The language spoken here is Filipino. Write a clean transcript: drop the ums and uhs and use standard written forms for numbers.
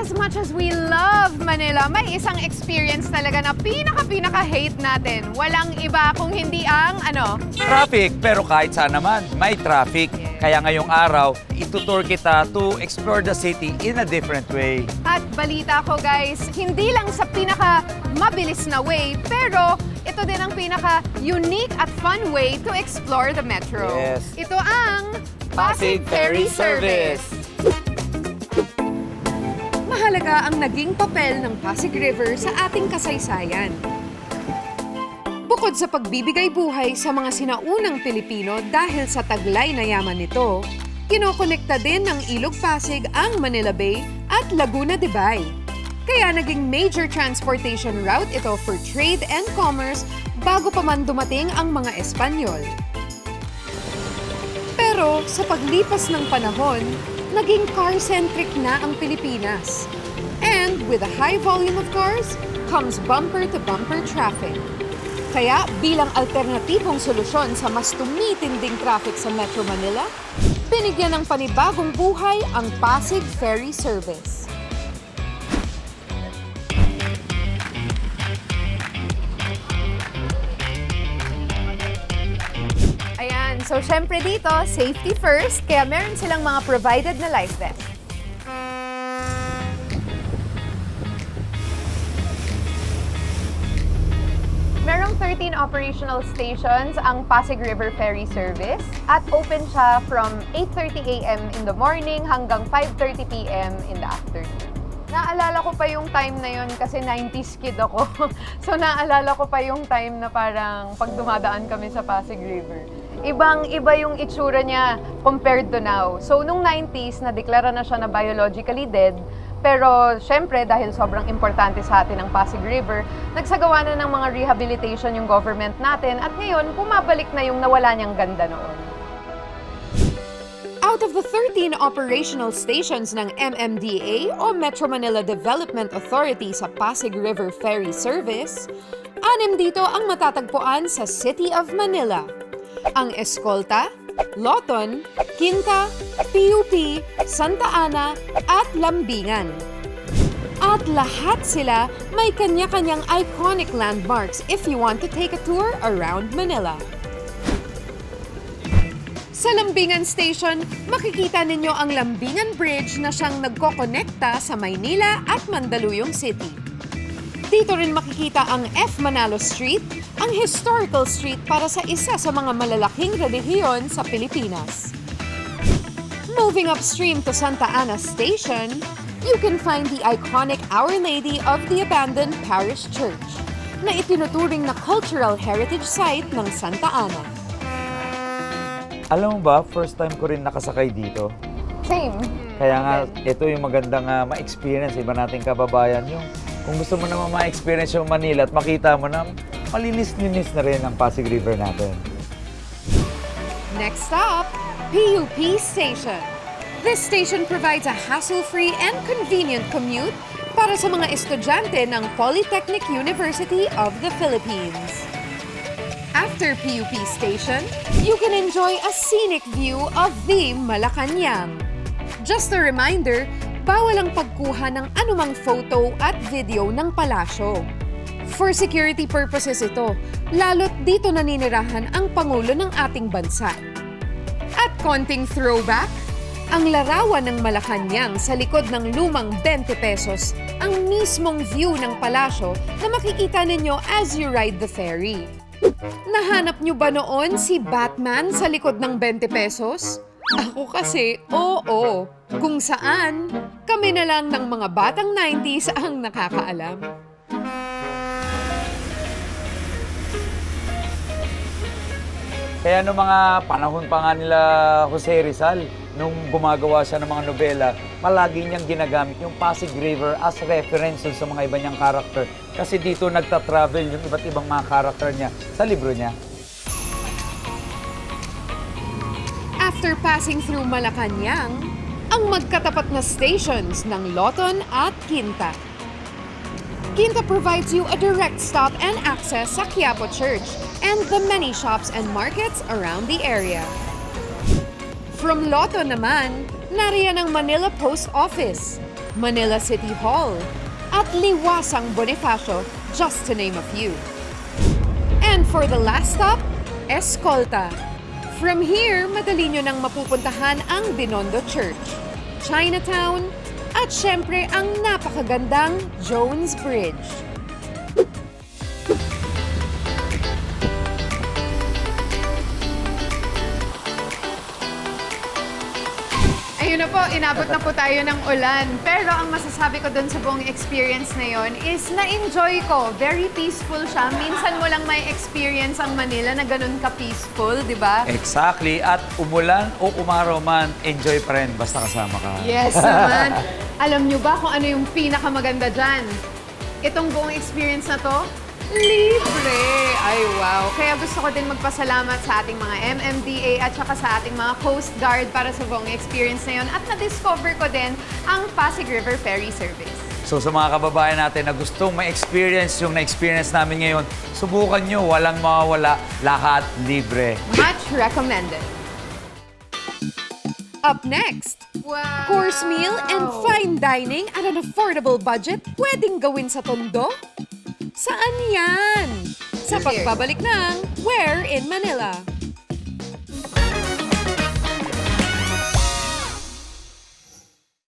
as much as we love Manila, may isang experience talaga na pinaka-hate natin. Walang iba kung hindi ang Traffic, pero kahit saan naman, may traffic. Kaya ngayong araw, itutur kita to explore the city in a different way. At balita ko guys, hindi lang sa pinaka-mabilis na way, pero ito din ang pinaka-unique at fun way to explore the metro. Yes. Ito ang Pasig Ferry Service. Mahalaga ang naging papel ng Pasig River sa ating kasaysayan. Bukod sa pagbibigay buhay sa mga sinaunang Pilipino dahil sa taglay na yaman nito, kinokonekta din ng Ilog Pasig ang Manila Bay at Laguna de Bay. Kaya naging major transportation route ito for trade and commerce bago pa man dumating ang mga Espanyol. Pero sa paglipas ng panahon, naging car-centric na ang Pilipinas. And with a high volume of cars, comes bumper-to-bumper traffic. Kaya bilang alternatibong solusyon sa mas tumitinding traffic sa Metro Manila, binigyan ng panibagong buhay ang Pasig Ferry Service. Ayan, so syempre dito, safety first, kaya meron silang mga provided na life vest. Merong 13 operational stations ang Pasig River Ferry Service at open siya from 8:30 a.m. in the morning hanggang 5:30 p.m. in the afternoon. Naalala ko pa yung time na yun kasi 90s kid ako. So naalala ko pa yung time na parang pag dumadaan kami sa Pasig River. Ibang-iba yung itsura niya compared to now. So nung 90s, nadeklara na siya na biologically dead. Pero syempre, dahil sobrang importante sa atin ang Pasig River, nagsagawa na ng mga rehabilitation yung government natin at ngayon, bumabalik na yung nawala niyang ganda noon. Out of the 13 operational stations ng MMDA o Metro Manila Development Authority sa Pasig River Ferry Service, 6 dito ang matatagpuan sa City of Manila. Ang Escolta, Loton, Quinta, PUP, Santa Ana at Lambingan. At lahat sila may kanya-kanyang iconic landmarks if you want to take a tour around Manila. Sa Lambingan Station, makikita ninyo ang Lambingan Bridge na siyang nagkokonekta sa Maynila at Mandaluyong City. Dito rin makikita ang F. Manalo Street, ang historical street para sa isa sa mga malalaking relihiyon sa Pilipinas. Moving upstream to Santa Ana Station, you can find the iconic Our Lady of the Abandoned Parish Church, na itinuturing na cultural heritage site ng Santa Ana. Alam mo ba, first time ko rin nakasakay dito. Same. Kaya nga, ito yung magandang ma-experience. Iba nating kababayan yung kung gusto mo naman ma-experience yung Manila at makita mo na malinis-linis na rin ang Pasig River natin. Next stop, PUP Station. This station provides a hassle-free and convenient commute para sa mga estudyante ng Polytechnic University of the Philippines. After PUP Station, you can enjoy a scenic view of the Malacanang. Just a reminder, bawal ang pagkuha ng anumang photo at video ng palasyo. For security purposes ito, lalo't dito naninirahan ang Pangulo ng ating bansa. At konting throwback, ang larawan ng Malacanang sa likod ng lumang 20 pesos ang mismong view ng palasyo na makikita ninyo as you ride the ferry. Nahanap nyo ba noon si Batman sa likod ng 20 pesos? Ako kasi, oo. Kung saan, kami na lang ng mga batang 90s ang nakakaalam. Kaya noong mga panahon pa nga nila Jose Rizal, nung gumagawa siya ng mga nobela, palagi niyang ginagamit yung Pasig River as reference sa mga iba niyang karakter. Kasi dito nagta-travel yung iba't ibang mga karakter niya sa libro niya. After passing through Malacanang, ang magkatapat na stations ng Loton at Quinta. Quinta provides you a direct stop and access sa Quiapo Church and the many shops and markets around the area. From Loton naman, nariyan ang Manila Post Office. Manila City Hall, at Liwasang Bonifacio, just to name a few. And for the last stop, Escolta. From here, madali nyo nang mapupuntahan ang Binondo Church, Chinatown, at syempre ang napakagandang Jones Bridge. Ayun na po, inabot na po tayo ng ulan. Pero ang masasabi ko dun sa buong experience na yon is na-enjoy ko. Very peaceful siya. Minsan mo lang may experience ang Manila na ganun ka-peaceful, di ba? Exactly. At umulan o umaraw man, enjoy pa rin basta kasama ka. Yes naman. Alam nyo ba kung ano yung pinakamaganda dyan? Itong buong experience na to, libre! Ay, wow! Kaya gusto ko din magpasalamat sa ating mga MMDA at saka sa ating mga Coast Guard para sa buong experience na yun. At na-discover ko din ang Pasig River Ferry Service. So sa mga kababayan natin na gustong ma-experience yung na-experience namin ngayon, subukan nyo, walang mawawala, lahat libre. Much recommended. Up next, Wow! course meal and fine dining at an affordable budget pwedeng gawin sa Tondo? Saan yan? Sa pagbabalik ng Where in Manila.